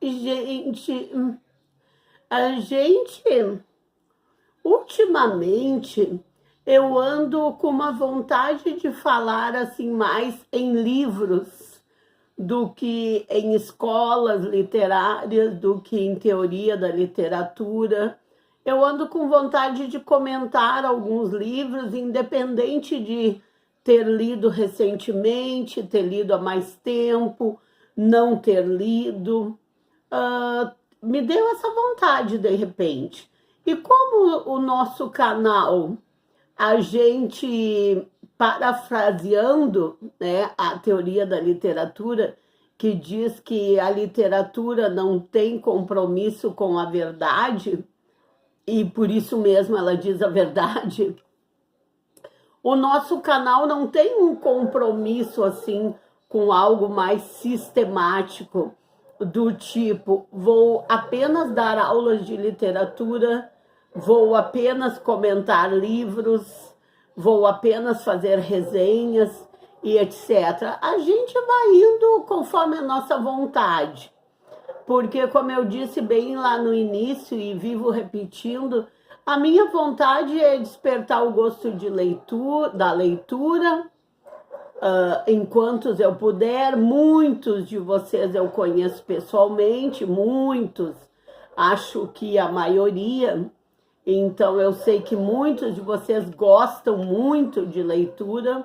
Gente, a gente, ultimamente, eu ando com uma vontade de falar assim mais em livros do que em escolas literárias, do que em teoria da literatura. Eu ando com vontade de comentar alguns livros, independente de ter lido recentemente, ter lido há mais tempo, não ter lido. Me deu essa vontade de repente. E como o nosso canal, a gente, parafraseando, né, a teoria da literatura, que diz que a literatura não tem compromisso com a verdade, e por isso mesmo ela diz a verdade, o nosso canal não tem um compromisso assim com algo mais sistemático, do tipo, vou apenas dar aulas de literatura, vou apenas comentar livros, vou apenas fazer resenhas e etc. A gente vai indo conforme a nossa vontade, porque, como eu disse bem lá no início e vivo repetindo, a minha vontade é despertar o gosto de leitura, da leitura, enquanto eu puder. Muitos de vocês eu conheço pessoalmente, muitos, acho que a maioria. Então eu sei que muitos de vocês gostam muito de leitura.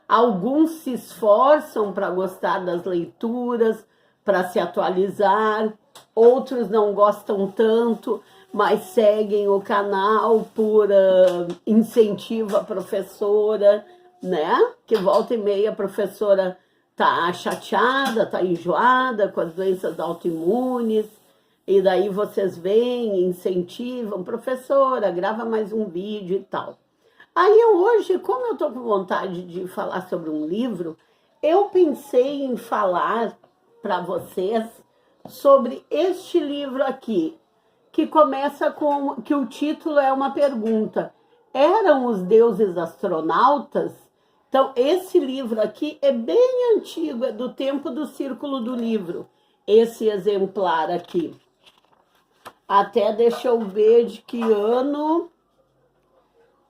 Alguns se esforçam para gostar das leituras, para se atualizar. Outros não gostam tanto, mas seguem o canal por incentivo à professora, né? Que volta e meia a professora tá chateada, tá enjoada com as doenças autoimunes, e daí vocês vêm, incentivam, professora, grava mais um vídeo e tal. Aí hoje, como eu tô com vontade de falar sobre um livro, eu pensei em falar para vocês sobre este livro aqui, que começa com que o título é uma pergunta: eram os deuses astronautas? Então, esse livro aqui é bem antigo, é do tempo do Círculo do Livro, esse exemplar aqui. Até deixa eu ver de que ano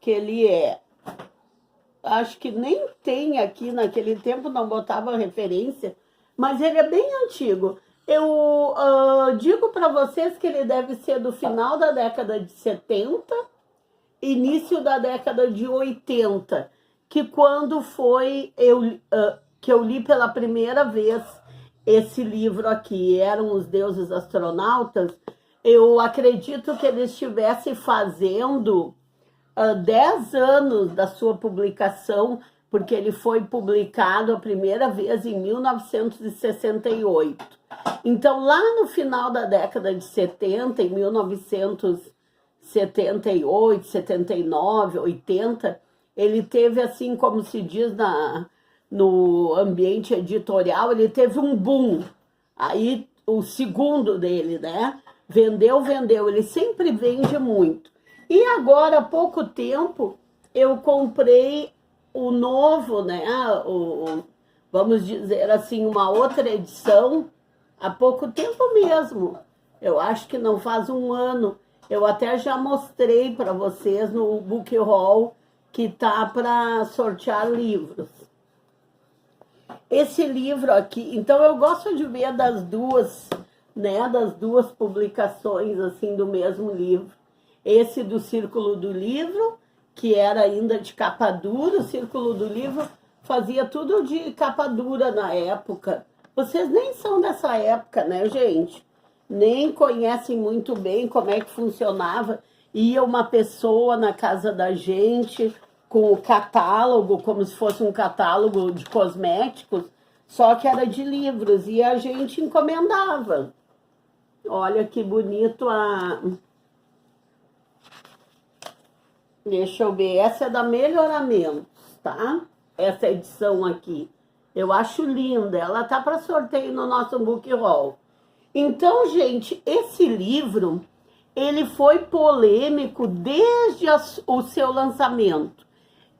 que ele é. Acho que nem tem aqui, naquele tempo não botava referência, mas ele é bem antigo. Eu digo para vocês que ele deve ser do final da década de 70, início da década de 80, que quando foi que eu li pela primeira vez esse livro aqui, Eram os Deuses Astronautas. Eu acredito que ele estivesse fazendo 10 anos da sua publicação, porque ele foi publicado a primeira vez em 1968. Então, lá no final da década de 70, em 1978, 79, 80, ele teve, assim como se diz no ambiente editorial, ele teve um boom. Aí, o segundo dele, né? Vendeu, ele sempre vende muito. E agora, há pouco tempo, eu comprei o novo, né? Vamos dizer assim, uma outra edição, há pouco tempo mesmo. Eu acho que não faz um ano. Eu até já mostrei para vocês no Book Haul, que tá para sortear livros. Esse livro aqui, então eu gosto de ver das duas, né? Das duas publicações assim do mesmo livro. Esse do Círculo do Livro, que era ainda de capa dura. O Círculo do Livro fazia tudo de capa dura na época. Vocês nem são dessa época, né, gente? Nem conhecem muito bem como é que funcionava. Ia uma pessoa na casa da gente com o catálogo, como se fosse um catálogo de cosméticos, só que era de livros, e a gente encomendava. Olha que bonito Deixa eu ver, essa é da Melhoramentos, tá? Essa edição aqui. Eu acho linda, ela tá para sorteio no nosso Book Haul. Então, gente, esse livro, ele foi polêmico desde o seu lançamento.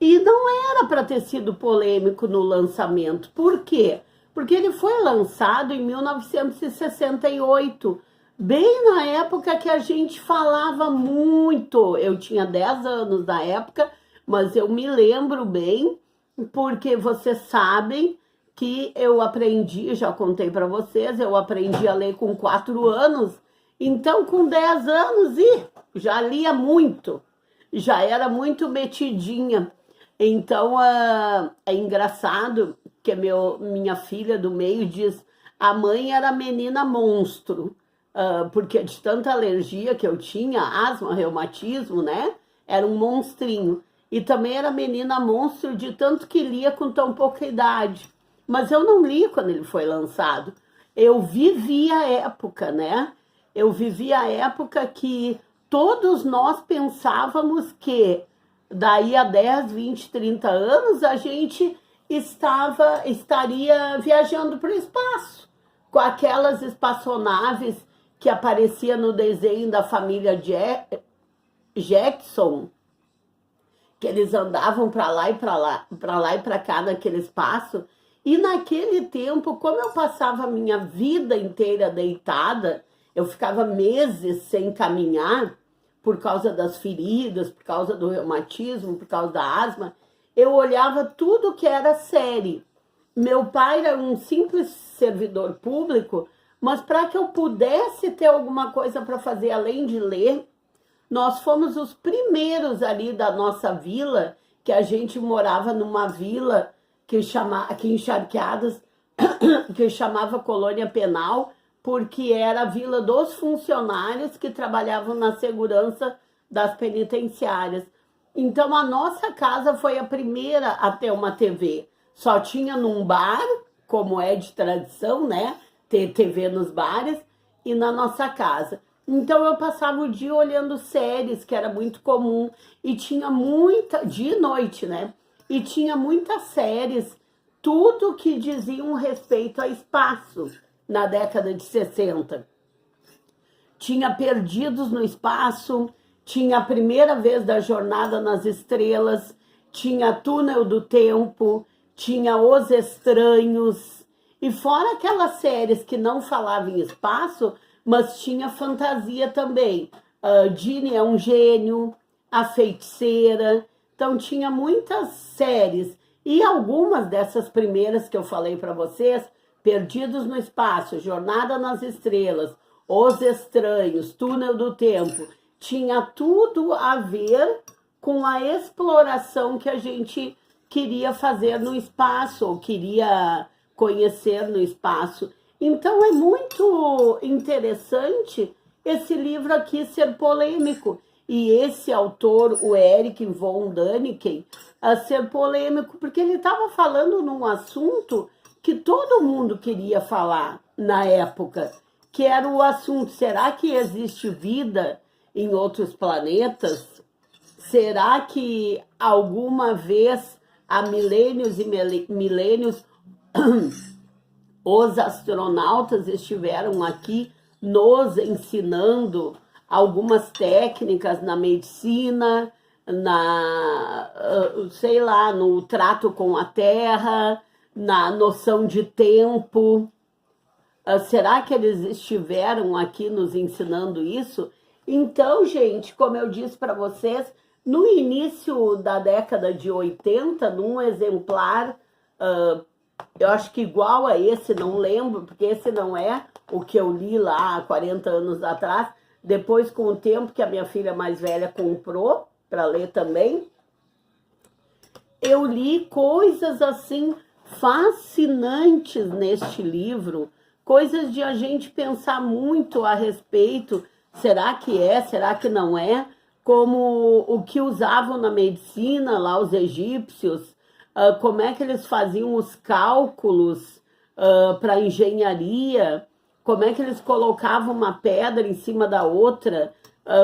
E não era para ter sido polêmico no lançamento. Por quê? porque ele foi lançado em 1968, bem na época que a gente falava muito. Eu tinha 10 anos na época, mas eu me lembro bem, porque vocês sabem que eu aprendi, já contei para vocês, eu aprendi a ler com 4 anos, então com 10 anos já lia muito, já era muito metidinha. Então é engraçado que minha filha do meio diz, a mãe era menina monstro, porque de tanta alergia que eu tinha, asma, reumatismo, né? Era um monstrinho. E também era menina monstro de tanto que lia com tão pouca idade. Mas eu não li quando ele foi lançado. Eu vivi a época, né? Eu vivi a época que todos nós pensávamos que daí a 10, 20, 30 anos a gente estaria viajando para o espaço, com aquelas espaçonaves que aparecia no desenho da família Jackson, que eles andavam para lá e para lá, para lá e para cá naquele espaço. E naquele tempo, como eu passava a minha vida inteira deitada, eu ficava meses sem caminhar por causa das feridas, por causa do reumatismo, por causa da asma, eu olhava tudo que era série. Meu pai era um simples servidor público, mas para que eu pudesse ter alguma coisa para fazer além de ler, nós fomos os primeiros ali da nossa vila, que a gente morava numa vila aqui em Charqueadas, que chamava Colônia Penal, porque era a vila dos funcionários que trabalhavam na segurança das penitenciárias. Então a nossa casa foi a primeira a ter uma TV. Só tinha num bar, como é de tradição, né? Ter TV nos bares, e na nossa casa. Então eu passava o dia olhando séries, que era muito comum, e tinha muita, de noite, né? E tinha muitas séries, tudo que diziam respeito a espaço, na década de 60. Tinha Perdidos no Espaço, tinha A Primeira Vez da Jornada nas Estrelas, tinha Túnel do Tempo, tinha Os Estranhos, e fora aquelas séries que não falavam em espaço, mas tinha fantasia também. Ginny é um Gênio, A Feiticeira. Então tinha muitas séries. E algumas dessas primeiras que eu falei para vocês, Perdidos no Espaço, Jornada nas Estrelas, Os Estranhos, Túnel do Tempo, tinha tudo a ver com a exploração que a gente queria fazer no espaço, ou queria conhecer no espaço. Então é muito interessante esse livro aqui ser polêmico. E esse autor, o Erich von Däniken, a ser polêmico, porque ele estava falando num assunto que todo mundo queria falar na época, que era o assunto, será que existe vida em outros planetas? Será que alguma vez, há milênios e milênios, os astronautas estiveram aqui nos ensinando algumas técnicas na medicina, sei lá, no trato com a Terra, na noção de tempo? Será que eles estiveram aqui nos ensinando isso? Então, gente, como eu disse para vocês, no início da década de 80, num exemplar, eu acho que igual a esse, não lembro, porque esse não é o que eu li lá há 40 anos atrás, depois com o tempo que a minha filha mais velha comprou para ler também, eu li coisas assim fascinantes neste livro, coisas de a gente pensar muito a respeito, será que é, será que não é, como o que usavam na medicina lá os egípcios, como é que eles faziam os cálculos para engenharia, como é que eles colocavam uma pedra em cima da outra,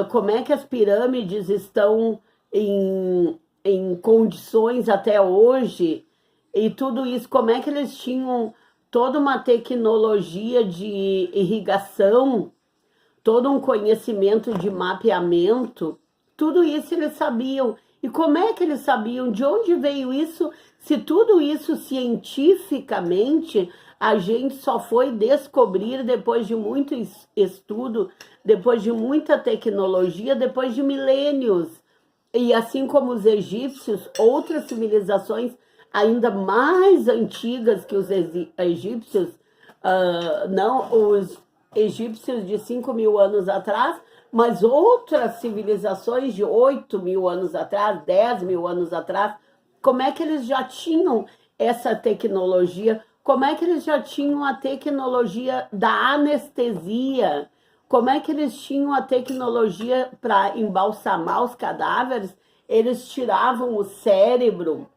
como é que as pirâmides estão em condições até hoje, e tudo isso, como é que eles tinham toda uma tecnologia de irrigação, todo um conhecimento de mapeamento, tudo isso eles sabiam. E como é que eles sabiam? De onde veio isso? Se tudo isso cientificamente A gente só foi descobrir depois de muito estudo, depois de muita tecnologia, depois de milênios. E assim como os egípcios, outras civilizações ainda mais antigas que os egípcios, não os egípcios de 5.000 anos atrás, mas outras civilizações de 8.000 anos atrás, 10.000 anos atrás, como é que eles já tinham essa tecnologia? Como é que eles já tinham a tecnologia da anestesia? Como é que eles tinham a tecnologia para embalsamar os cadáveres? Eles tiravam o cérebro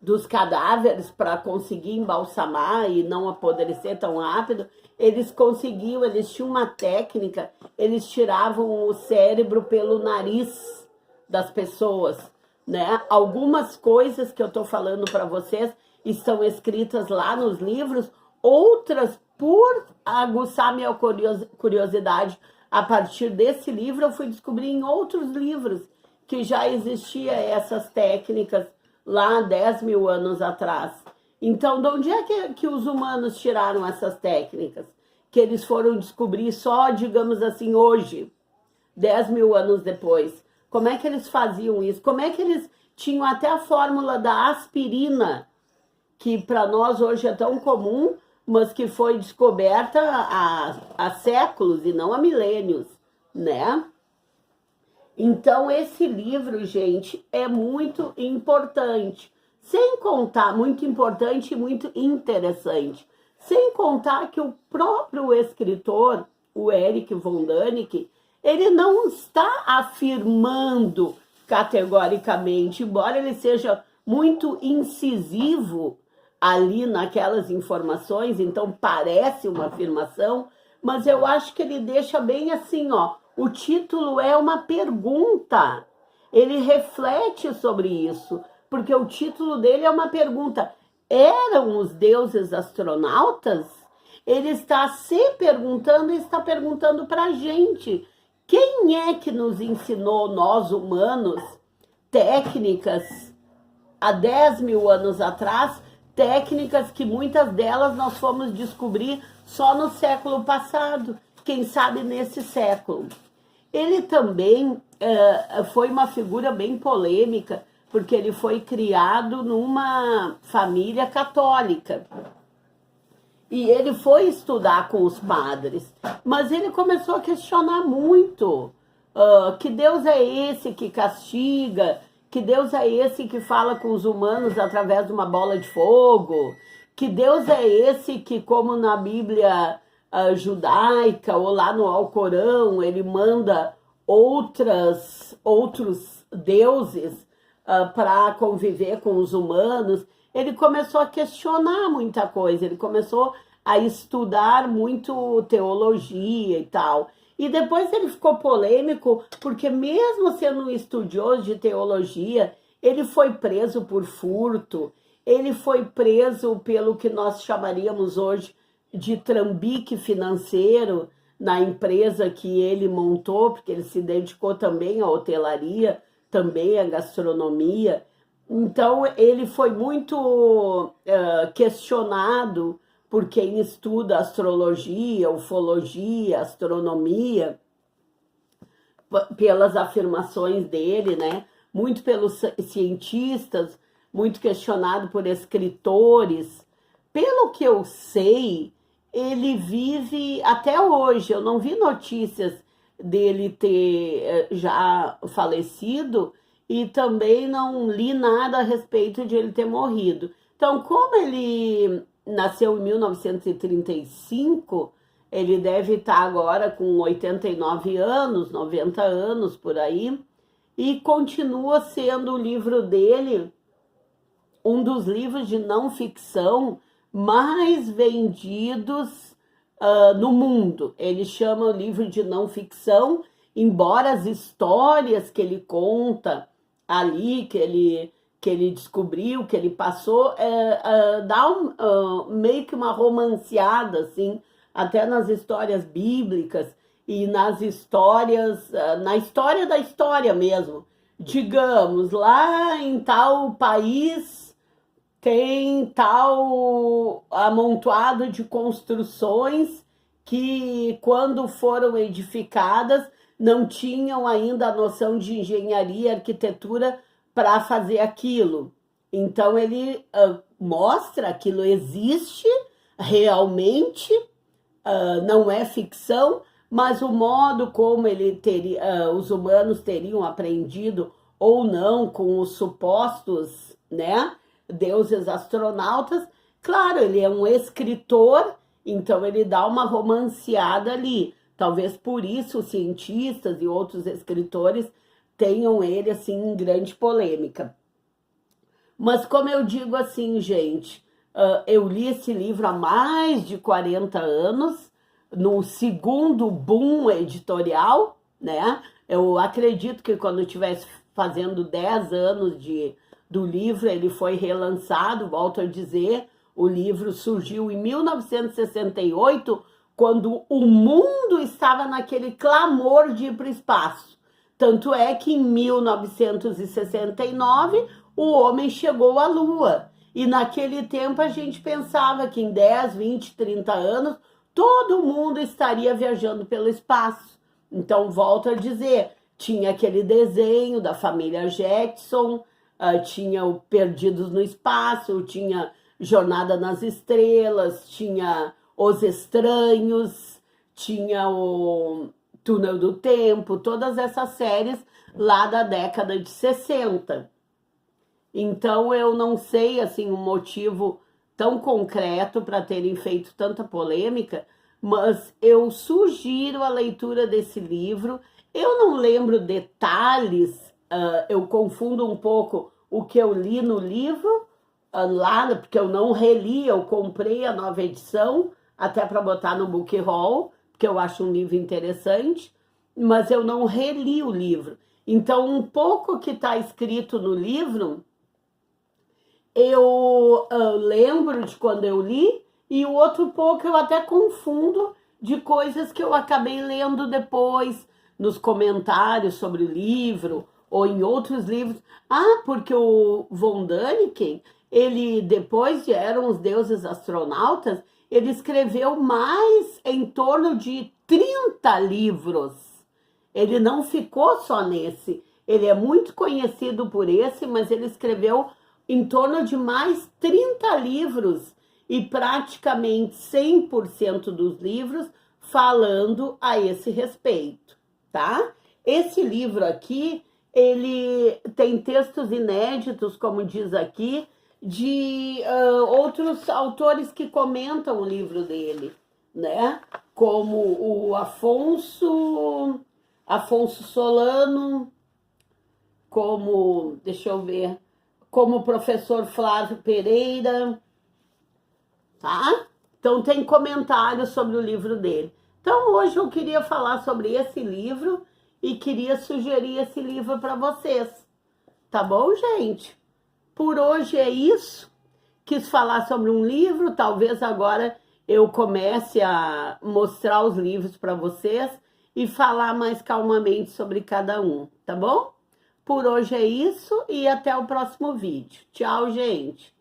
dos cadáveres para conseguir embalsamar e não apodrecer tão rápido. Eles conseguiam, eles tinham uma técnica, eles tiravam o cérebro pelo nariz das pessoas, né? Algumas coisas que eu estou falando para vocês estão escritas lá nos livros, outras, por aguçar minha curiosidade, a partir desse livro eu fui descobrir em outros livros que já existia essas técnicas lá 10.000 anos atrás. Então, de onde é que os humanos tiraram essas técnicas? Que eles foram descobrir só, digamos assim, hoje, 10.000 anos depois. Como é que eles faziam isso? Como é que eles tinham até a fórmula da aspirina, que para nós hoje é tão comum, mas que foi descoberta há séculos e não há milênios, né? Então, esse livro, gente, é muito importante. Sem contar, muito importante e muito interessante. Sem contar que o próprio escritor, o Erich von Däniken, ele não está afirmando categoricamente, embora ele seja muito incisivo ali naquelas informações, então parece uma afirmação, mas eu acho que ele deixa bem assim, ó, o título é uma pergunta, ele reflete sobre isso, porque o título dele é uma pergunta, eram os deuses astronautas? Ele está se perguntando e está perguntando para a gente, quem é que nos ensinou, nós humanos, técnicas há 10.000 anos atrás, técnicas que muitas delas nós fomos descobrir só no século passado, quem sabe nesse século. Ele também foi uma figura bem polêmica, porque ele foi criado numa família católica. E ele foi estudar com os padres, mas ele começou a questionar muito. Que Deus é esse que castiga? Que Deus é esse que fala com os humanos através de uma bola de fogo? Que Deus é esse que, como na Bíblia judaica ou lá no Alcorão, ele manda outros deuses para conviver com os humanos? Ele começou a questionar muita coisa, ele começou a estudar muito teologia e tal. E depois ele ficou polêmico, porque mesmo sendo um estudioso de teologia, ele foi preso por furto, ele foi preso pelo que nós chamaríamos hoje de trambique financeiro na empresa que ele montou, porque ele se dedicou também à hotelaria, também à gastronomia. Então, ele foi muito questionado por quem estuda astrologia, ufologia, astronomia, pelas afirmações dele, né? Muito pelos cientistas, muito questionado por escritores. Pelo que eu sei, ele vive até hoje. Eu não vi notícias dele ter já falecido, e também não li nada a respeito de ele ter morrido. Então, como ele nasceu em 1935, ele deve estar agora com 89 anos, 90 anos, por aí, e continua sendo o livro dele um dos livros de não ficção mais vendidos no mundo. Ele chama o livro de não ficção, embora as histórias que ele conta ali, que ele descobriu, que ele passou, dá meio que uma romanceada, assim, até nas histórias bíblicas e nas histórias, na história da história mesmo. Digamos, lá em tal país tem tal amontoado de construções que, quando foram edificadas, não tinham ainda a noção de engenharia e arquitetura para fazer aquilo. Então, ele mostra que aquilo existe realmente, não é ficção, mas o modo como ele teria, os humanos teriam aprendido ou não com os supostos, né, deuses astronautas. Claro, ele é um escritor, então ele dá uma romanceada ali. Talvez por isso os cientistas e outros escritores tenham ele assim em grande polêmica. Mas como eu digo assim, gente, eu li esse livro há mais de 40 anos, no segundo boom editorial, né? Eu acredito que quando eu estivesse fazendo 10 anos do livro, ele foi relançado, volto a dizer, o livro surgiu em 1968, quando o mundo estava naquele clamor de ir para o espaço. Tanto é que em 1969 o homem chegou à Lua. E naquele tempo a gente pensava que em 10, 20, 30 anos todo mundo estaria viajando pelo espaço. Então, volto a dizer, tinha aquele desenho da família Jetson, tinha o Perdidos no Espaço, tinha Jornada nas Estrelas, tinha Os Estranhos, tinha o Túnel do Tempo, todas essas séries lá da década de 60. Então, eu não sei, assim, um motivo tão concreto para terem feito tanta polêmica, mas eu sugiro a leitura desse livro. Eu não lembro detalhes, eu confundo um pouco o que eu li no livro, lá, porque eu não reli, eu comprei a nova edição, até para botar no book haul, porque eu acho um livro interessante, mas eu não reli o livro. Então, um pouco que está escrito no livro, eu lembro de quando eu li, e o outro pouco eu até confundo de coisas que eu acabei lendo depois, nos comentários sobre o livro, ou em outros livros. Porque o von Däniken, ele, depois de Eram os Deuses Astronautas, ele escreveu mais em torno de 30 livros. Ele não ficou só nesse. Ele é muito conhecido por esse, mas ele escreveu em torno de mais 30 livros e praticamente 100% dos livros falando a esse respeito, tá? Esse livro aqui, ele tem textos inéditos, como diz aqui, de outros autores que comentam o livro dele, né? Como o Afonso Solano, como, deixa eu ver, como o professor Flávio Pereira, tá? Então tem comentários sobre o livro dele. Então hoje eu queria falar sobre esse livro e queria sugerir esse livro para vocês. Tá bom, gente? Por hoje é isso. Quis falar sobre um livro, talvez agora eu comece a mostrar os livros para vocês e falar mais calmamente sobre cada um, tá bom? Por hoje é isso e até o próximo vídeo. Tchau, gente!